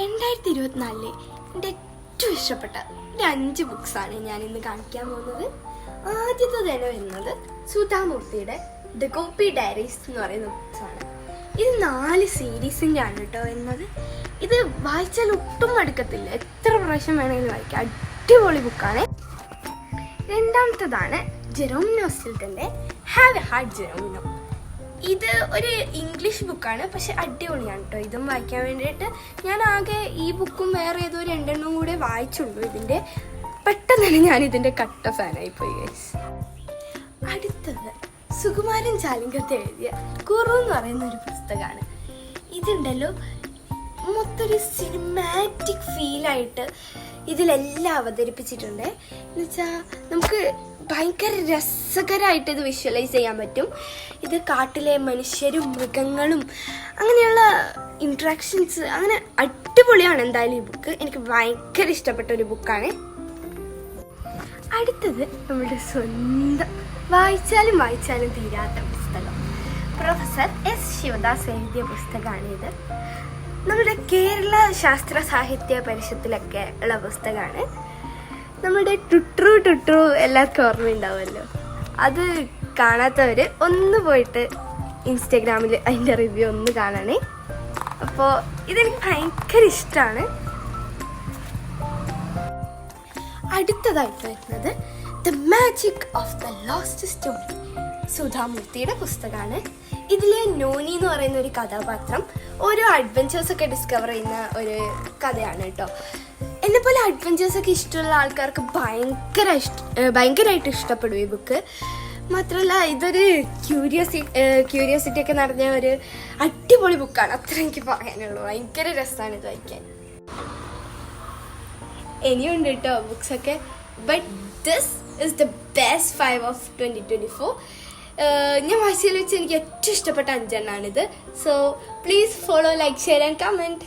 2024 എൻ്റെ ഏറ്റവും ഇഷ്ടപ്പെട്ട ഒരു 5 ബുക്സാണ് ഞാൻ ഇന്ന് കാണിക്കാൻ പോകുന്നത്. ആദ്യത്തെ തന്നെ വരുന്നത് സുധാമൂർത്തിയുടെ ദ ഗോപി ഡയറീസ് എന്ന് പറയുന്ന ബുക്സാണ്. ഇത് 4 സീരീസിൻ്റെ ആണ് കേട്ടോ വരുന്നത്. ഇത് വായിച്ചാൽ ഒട്ടും മടുക്കത്തില്ല, എത്ര പ്രാവശ്യം വേണമെങ്കിലും വായിക്കാം. അടിപൊളി ബുക്കാണ്. രണ്ടാമത്തതാണ് ജെറോമിനോ സ്റ്റിൽട്ടൻ്റെ ഹാവ് എ ഹാർട്ട് ജെറോമിനോ. ഇത് ഒരു ഇംഗ്ലീഷ് ബുക്കാണ്, പക്ഷെ അടിപൊളിയാണ് കേട്ടോ. ഇതും വായിക്കാൻ വേണ്ടിയിട്ട് ഞാൻ ആകെ ഈ ബുക്കും വേറെ ഏതോ 2 കൂടെ വായിച്ചുള്ളൂ. ഇതിൻ്റെ പെട്ടെന്ന് തന്നെ ഞാൻ ഇതിൻ്റെ കട്ട ഫാനായിപ്പോയി ഗൈസ്. അടുത്തത് സുകുമാരൻ ചാലിങ്കത്ത് എഴുതിയ കുറു എന്ന് പറയുന്ന ഒരു പുസ്തകമാണ്. ഇതുണ്ടല്ലോ മൊത്തമൊരു സിനിമാറ്റിക് ഫീലായിട്ട് ഇതിലെല്ലാം അവതരിപ്പിച്ചിട്ടുണ്ട്. എന്നുവെച്ചാൽ നമുക്ക് ഭയങ്കര രസകരമായിട്ട് ഇത് വിഷ്വലൈസ് ചെയ്യാൻ പറ്റും. ഇത് കാട്ടിലെ മനുഷ്യരും മൃഗങ്ങളും അങ്ങനെയുള്ള ഇൻട്രാക്ഷൻസ് അങ്ങനെ അടിപൊളിയാണ്. എന്തായാലും ഈ ബുക്ക് എനിക്ക് ഭയങ്കര ഇഷ്ടപ്പെട്ട ഒരു ബുക്കാണ്. അടുത്തത് നമ്മുടെ സ്വന്തം വായിച്ചാലും തീരാത്ത പുസ്തകം, പ്രൊഫസർ എസ് ശിവദാസ് എഴുതിയ പുസ്തകമാണിത്. നമ്മുടെ കേരള ശാസ്ത്ര സാഹിത്യ പരിഷത്തിലൊക്കെ ഉള്ള പുസ്തകമാണ്. നമ്മുടെ ടുട്രു എല്ലാവർക്കും ഓർമ്മയുണ്ടാവുമല്ലോ. അത് കാണാത്തവർ ഒന്ന് പോയിട്ട് ഇൻസ്റ്റാഗ്രാമിൽ അതിൻ്റെ റിവ്യൂ ഒന്ന് കാണണേ. അപ്പോൾ ഇതെനിക്ക് ഭയങ്കര ഇഷ്ടമാണ്. അടുത്തതായിട്ട് വരുന്നത് the magic of the lost story, സുധാമൂർത്തിയുടെ പുസ്തകമാണ്. ഇതിലെ നോനി എന്ന് പറയുന്ന ഒരു കഥാപാത്രം ഓരോ അഡ്വഞ്ചേഴ്സൊക്കെ ഡിസ്കവർ ചെയ്യുന്ന ഒരു കഥയാണ് കേട്ടോ. എന്നെപ്പോലെ അഡ്വഞ്ചേഴ്സൊക്കെ ഇഷ്ടമുള്ള ആൾക്കാർക്ക് ഭയങ്കരമായിട്ട് ഇഷ്ടപ്പെടും ഈ ബുക്ക്. മാത്രമല്ല ഇതൊരു ക്യൂരിയോസിറ്റി ഒക്കെ നിറഞ്ഞ ഒരു അടിപൊളി ബുക്കാണ്. അത്ര എനിക്ക് പറയാനുള്ളൂ. ഭയങ്കര രസമാണ് ഇത് വായിക്കാൻ. ഇനിയുണ്ട് കേട്ടോ ബുക്സൊക്കെ. But this is the best 5 of 2024. ഞാൻ വായിച്ചതിൽ വെച്ച് എനിക്ക് ഏറ്റവും ഇഷ്ടപ്പെട്ട 5 എണ്ണമാണിത്. So please follow, like, share and comment.